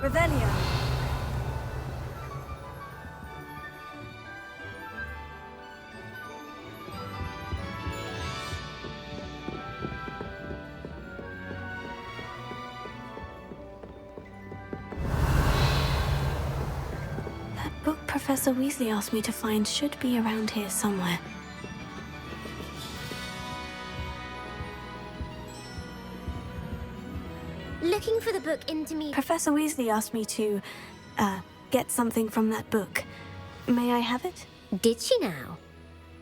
Revelio. That book Professor Weasley asked me to find should be around here somewhere. Looking for the book Intermediate. Professor Weasley asked me to, get something from that book. May I have it? Did she now?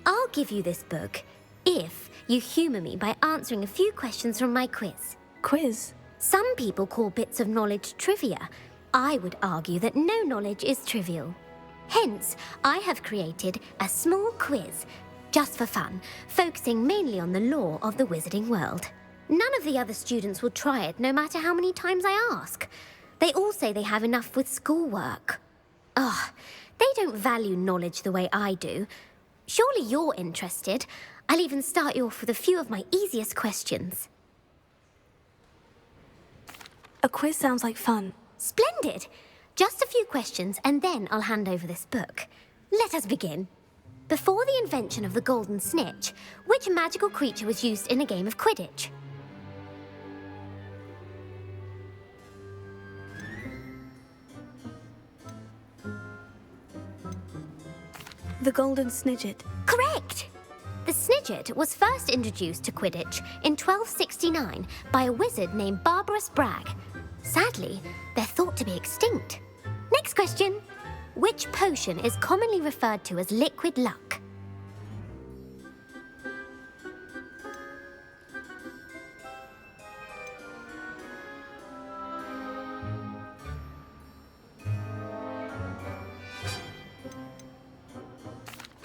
I'll give you this book if you humour me by answering a few questions from my quiz. Quiz? Some people call bits of knowledge trivia. I would argue that no knowledge is trivial. Hence, I have created a small quiz, just for fun, focusing mainly on the lore of the wizarding world. None of the other students will try it, no matter how many times I ask. They all say they have enough with schoolwork. Ugh, they don't value knowledge the way I do. Surely you're interested. I'll even start you off with a few of my easiest questions. A quiz sounds like fun. Splendid! Just a few questions, and then I'll hand over this book. Let us begin. Before the invention of the golden snitch, which magical creature was used in a game of Quidditch? The Golden Snidget. Correct! The Snidget was first introduced to Quidditch in 1269 by a wizard named Barbarous Bragg. Sadly, they're thought to be extinct. Next question. Which potion is commonly referred to as liquid luck?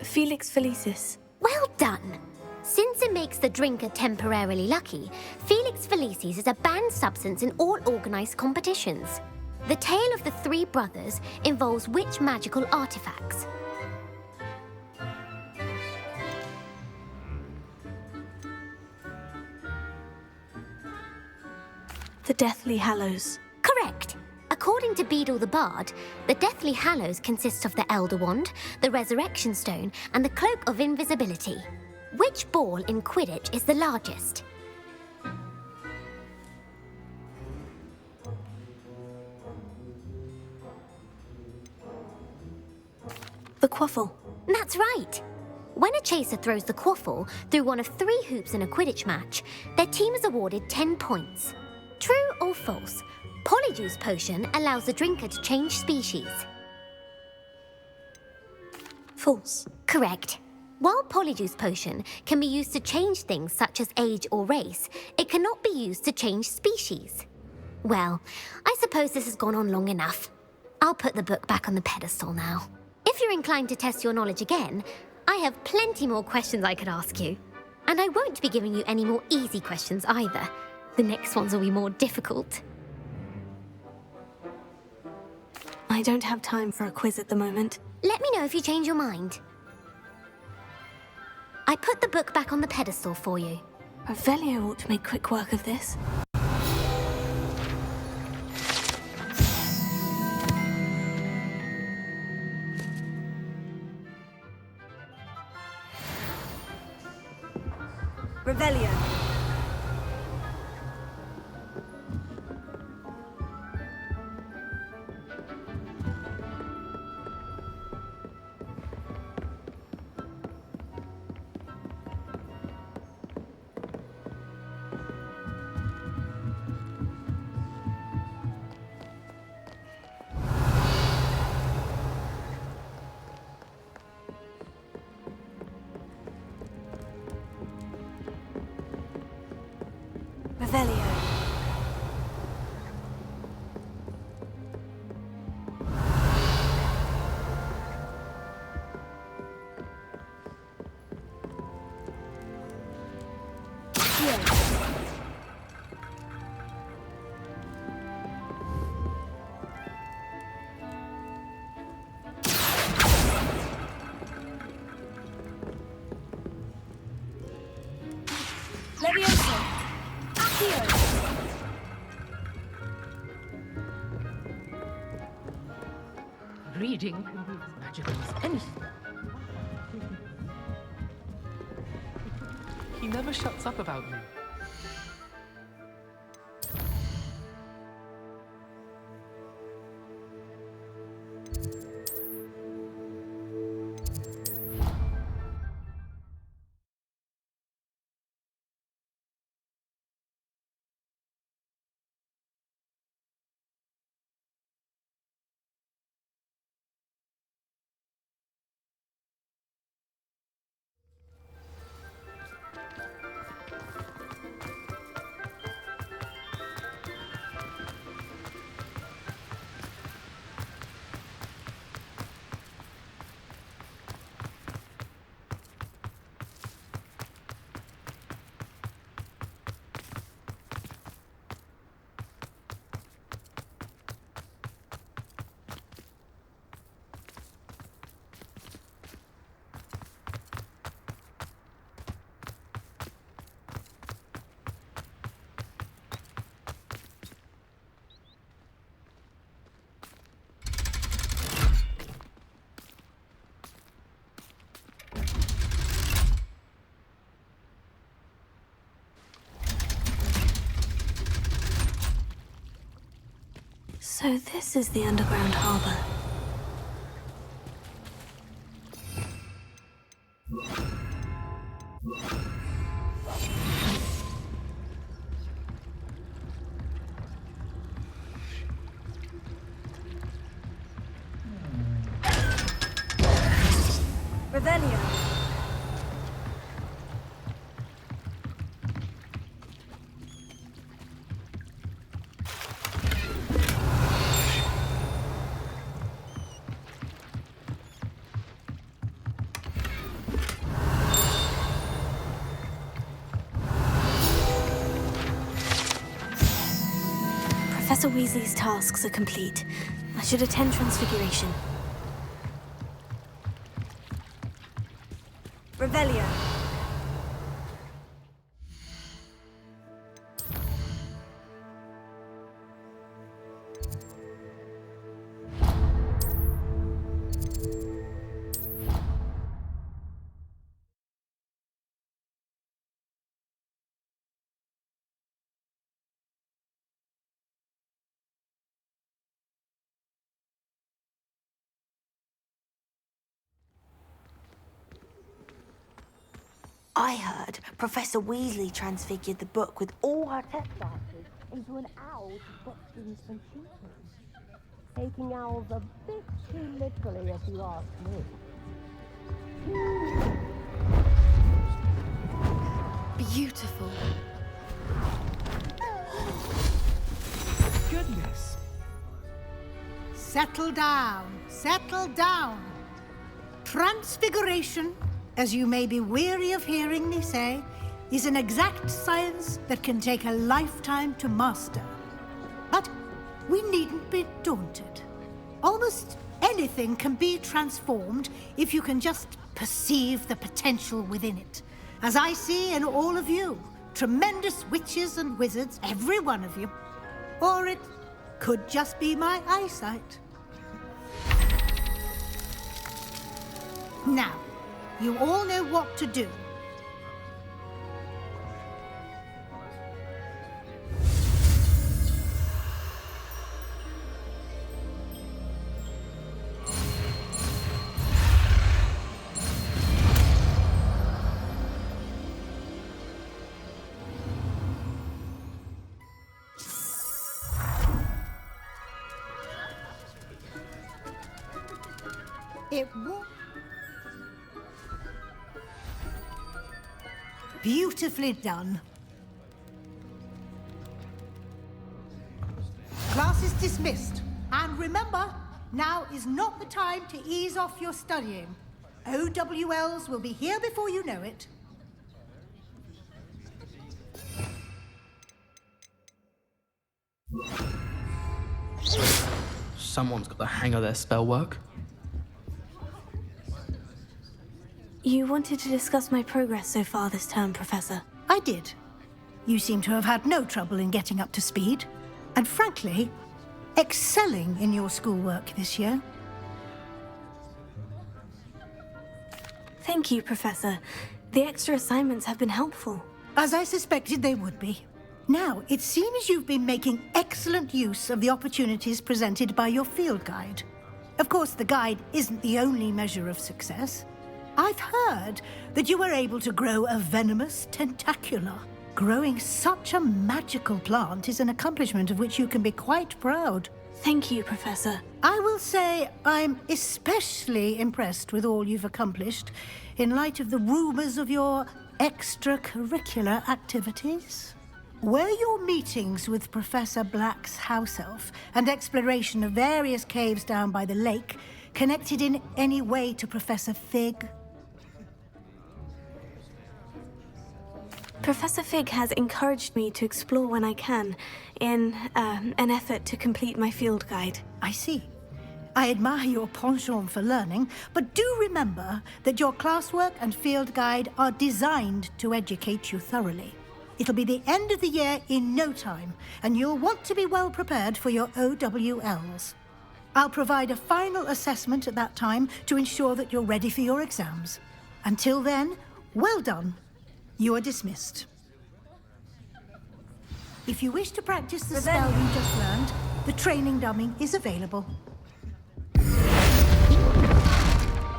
Felix Felicis. Well done! Since it makes the drinker temporarily lucky, Felix Felicis is a banned substance in all organised competitions. The tale of the three brothers involves which magical artifacts? The Deathly Hallows. Correct! According to Beedle the Bard, the Deathly Hallows consists of the Elder Wand, the Resurrection Stone, and the Cloak of Invisibility. Which ball in Quidditch is the largest? The Quaffle. That's right! When a chaser throws the quaffle through one of 3 hoops in a Quidditch match, their team is awarded 10 points. True or false? Polyjuice Potion allows the drinker to change species. False. Correct. While Polyjuice Potion can be used to change things such as age or race, it cannot be used to change species. Well, I suppose this has gone on long enough. I'll put the book back on the pedestal now. If you're inclined to test your knowledge again, I have plenty more questions I could ask you. And I won't be giving you any more easy questions either. The next ones will be more difficult. I don't have time for a quiz at the moment. Let me know if you change your mind. I put the book back on the pedestal for you. Revelio ought to make quick work of this. Revelio. Revelio. Levioso. Accio. reading can be as magical as anything. He never shuts up about you. So this is the underground harbor. Revelio. Professor Weasley's tasks are complete. I should attend Transfiguration. Revelio. I heard Professor Weasley transfigured the book with all her test answers into an owl to stop students from cheating. Taking owls a bit too literally, if you ask me. Beautiful. Goodness. Settle down, settle down. Transfiguration, as you may be weary of hearing me say, is an exact science that can take a lifetime to master. But we needn't be daunted. Almost anything can be transformed if you can just perceive the potential within it. As I see in all of you, tremendous witches and wizards, every one of you. Or it could just be my eyesight. Now, you all know what to do. It won't. Beautifully done. Class is dismissed. And remember, now is not the time to ease off your studying. OWLs will be here before you know it. Someone's got the hang of their spell work. You wanted to discuss my progress so far this term, Professor. I did. You seem to have had no trouble in getting up to speed. And frankly, excelling in your schoolwork this year. Thank you, Professor. The extra assignments have been helpful. As I suspected they would be. Now, it seems you've been making excellent use of the opportunities presented by your field guide. Of course, the guide isn't the only measure of success. I've heard that you were able to grow a venomous tentacula. Growing such a magical plant is an accomplishment of which you can be quite proud. Thank you, Professor. I will say I'm especially impressed with all you've accomplished in light of the rumors of your extracurricular activities. Were your meetings with Professor Black's house elf and exploration of various caves down by the lake connected in any way to Professor Fig? Professor Fig has encouraged me to explore when I can, in an effort to complete my field guide. I see. I admire your penchant for learning, but do remember that your classwork and field guide are designed to educate you thoroughly. It'll be the end of the year in no time, and you'll want to be well prepared for your OWLs. I'll provide a final assessment at that time to ensure that you're ready for your exams. Until then, well done. You are dismissed. If you wish to practice the spell you just learned, the training dummy is available.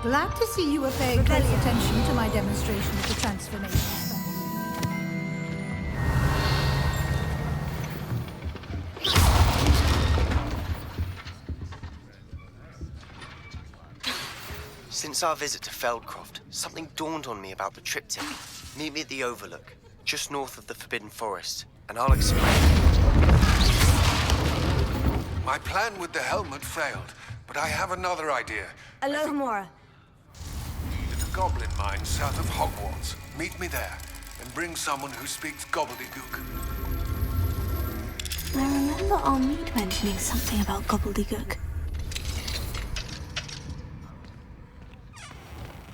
Glad to see you are paying close attention to my demonstration of the transformation spell. Since our visit to Feldcroft, something dawned on me about the triptych. Meet me at the Overlook, just north of the Forbidden Forest, and I'll explain. My plan with the helmet failed, but I have another idea. Alohomora. There's a goblin mine south of Hogwarts. Meet me there, and bring someone who speaks gobbledygook. I remember Armide mentioning something about gobbledygook.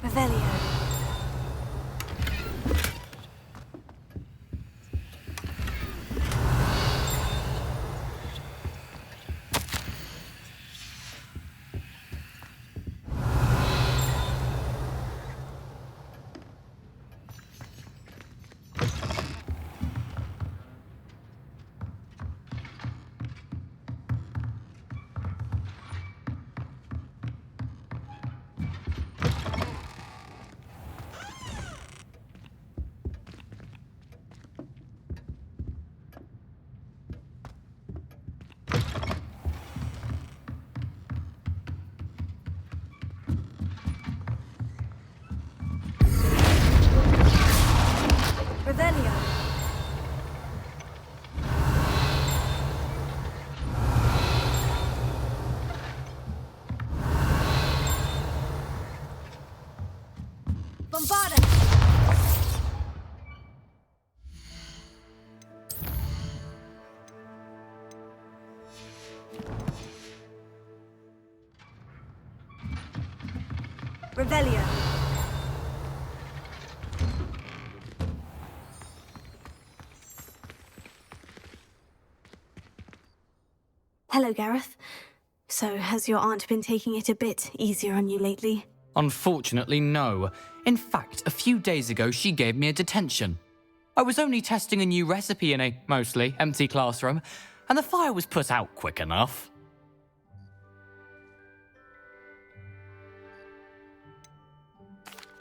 Revelio. Revelio. Bombarda. Revelio. Hello, Gareth. So, has your aunt been taking it a bit easier on you lately? Unfortunately, no. In fact, a few days ago, she gave me a detention. I was only testing a new recipe in a mostly empty classroom, and the fire was put out quick enough.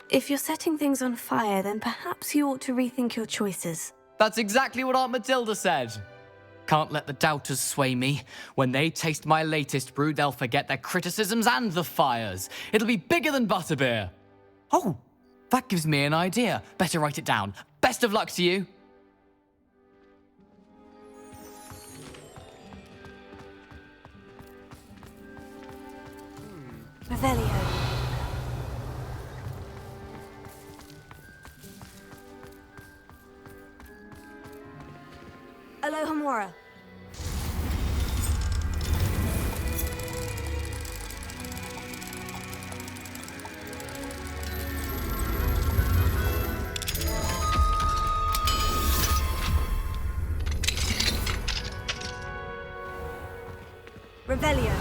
If you're setting things on fire, then perhaps you ought to rethink your choices. That's exactly what Aunt Matilda said. Can't let the doubters sway me. When they taste my latest brew, they'll forget their criticisms and the fires. It'll be bigger than butterbeer. Oh, that gives me an idea. Better write it down. Best of luck to you. Revelio. Alohomora. Revelio.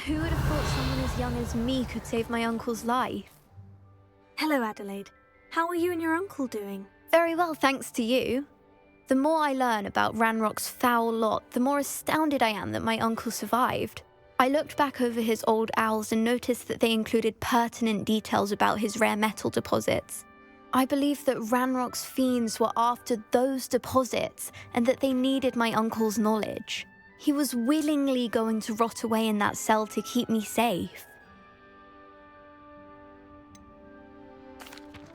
Who would have thought someone as young as me could save my uncle's life? Hello, Adelaide. How are you and your uncle doing? Very well, thanks to you. The more I learn about Ranrock's foul lot, the more astounded I am that my uncle survived. I looked back over his old owls and noticed that they included pertinent details about his rare metal deposits. I believe that Ranrock's fiends were after those deposits and that they needed my uncle's knowledge. He was willingly going to rot away in that cell to keep me safe.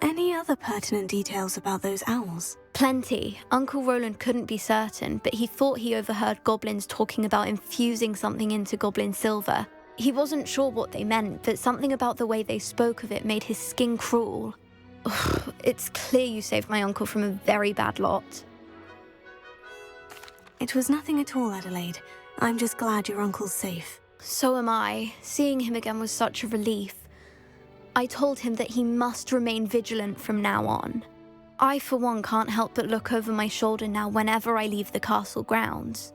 Any other pertinent details about those owls? Plenty. Uncle Roland couldn't be certain, but he thought he overheard goblins talking about infusing something into goblin silver. He wasn't sure what they meant, but something about the way they spoke of it made his skin crawl. Ugh, it's clear you saved my uncle from a very bad lot. It was nothing at all, Adelaide. I'm just glad your uncle's safe. So am I. Seeing him again was such a relief. I told him that he must remain vigilant from now on. I, for one, can't help but look over my shoulder now whenever I leave the castle grounds.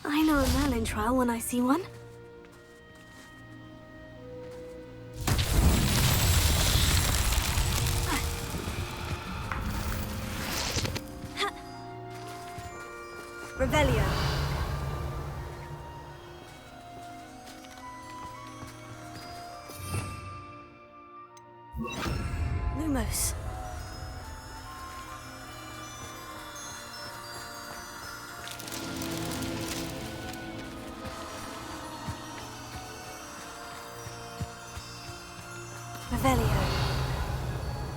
I know a Merlin trial when I see one. Revelio. Lumos. Revelio.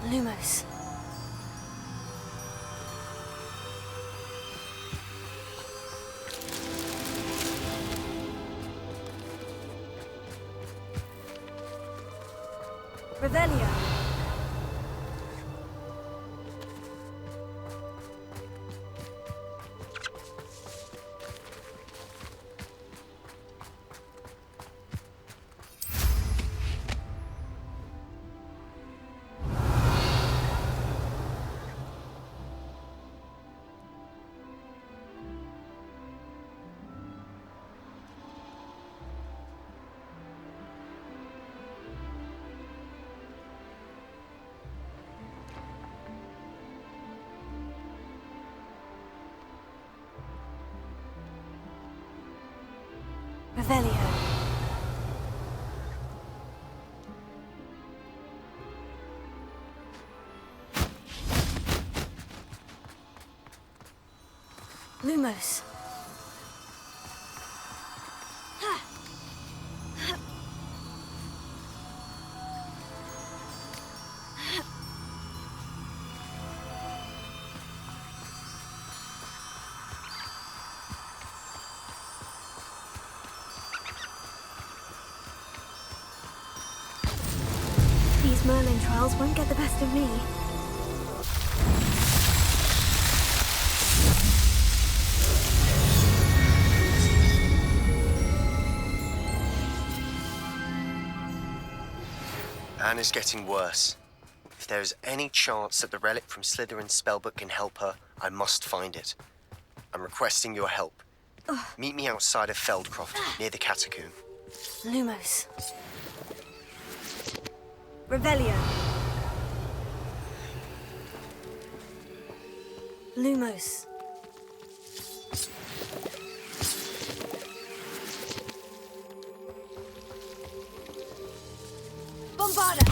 Lumos. Revelio. Revelio. Lumos. These Merlin trials won't get the best of me. Anne is getting worse. If there is any chance that the relic from Slytherin's spellbook can help her, I must find it. I'm requesting your help. Meet me outside of Feldcroft, near the catacomb. Lumos. Revelio. Lumos. Bombarder!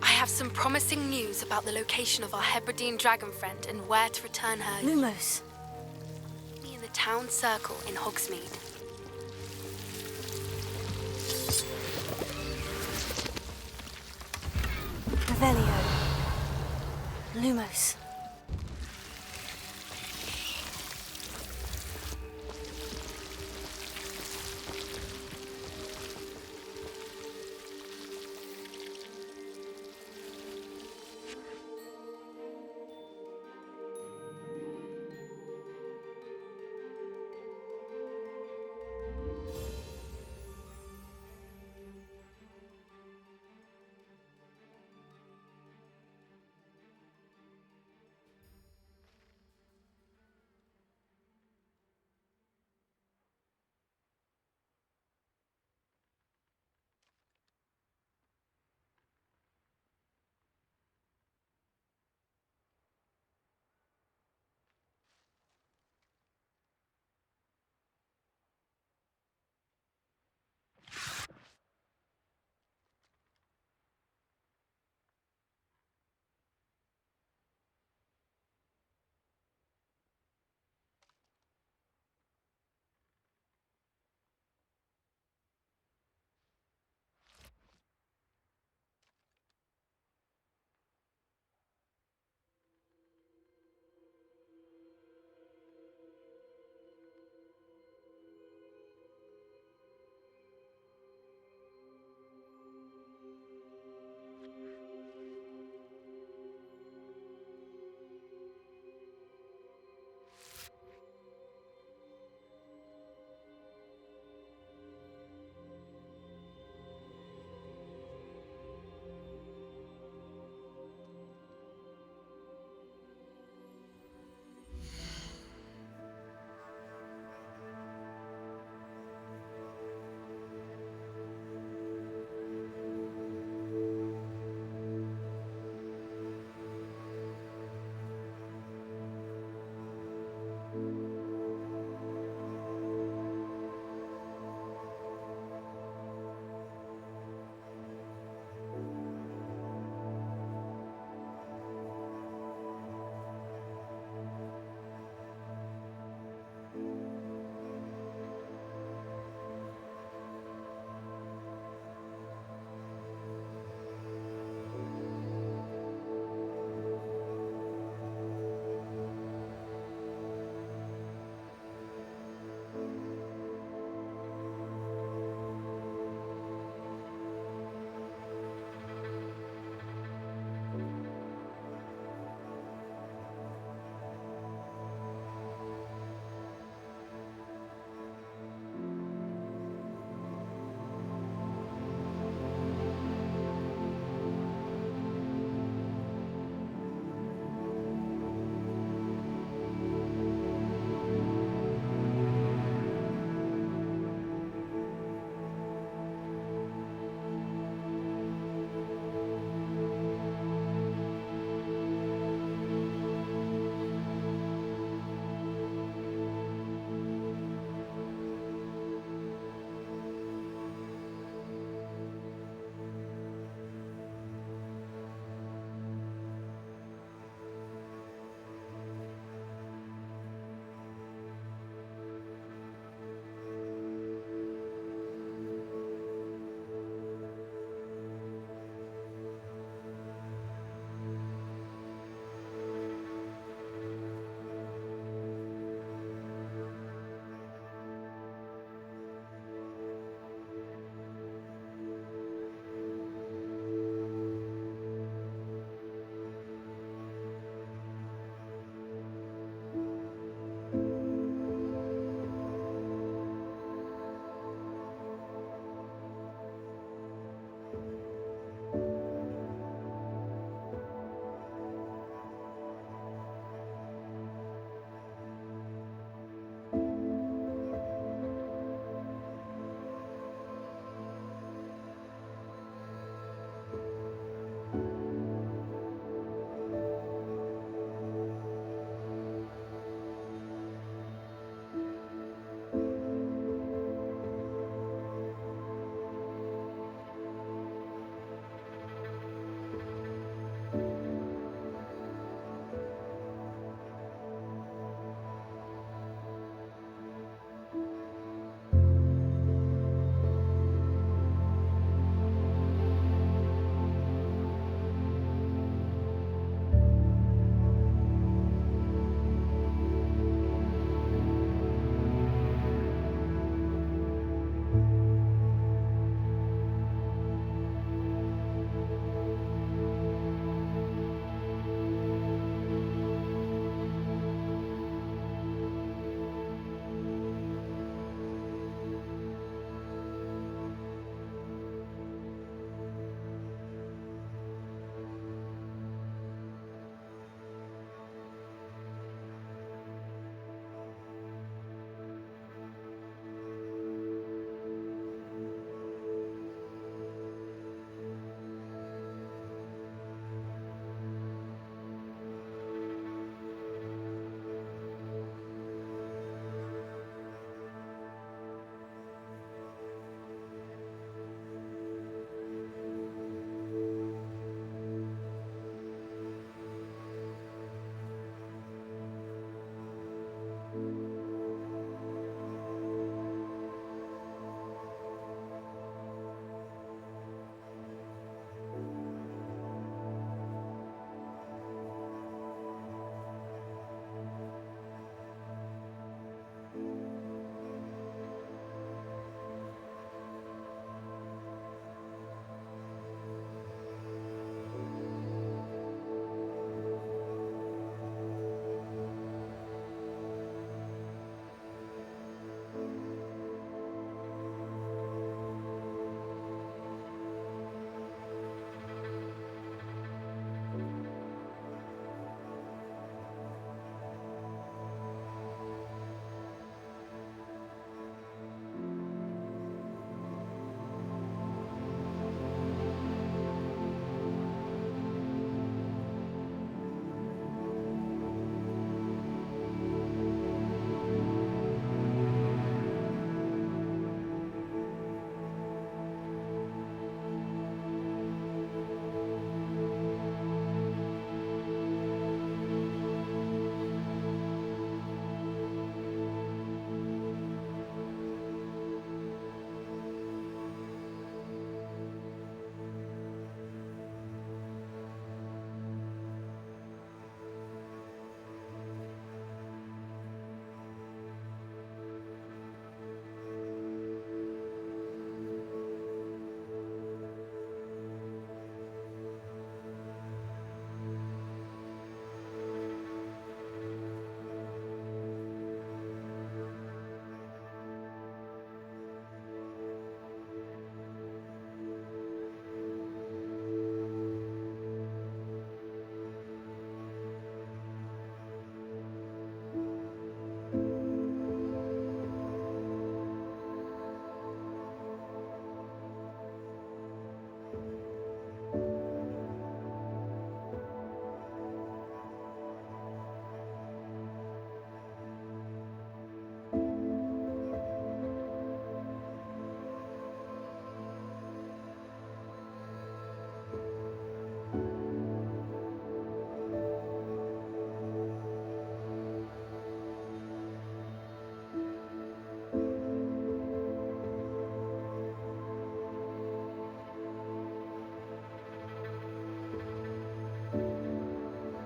I have some promising news about the location of our Hebridean dragon friend and where to return her. Lumos. Meet me in the town circle in Hogsmeade.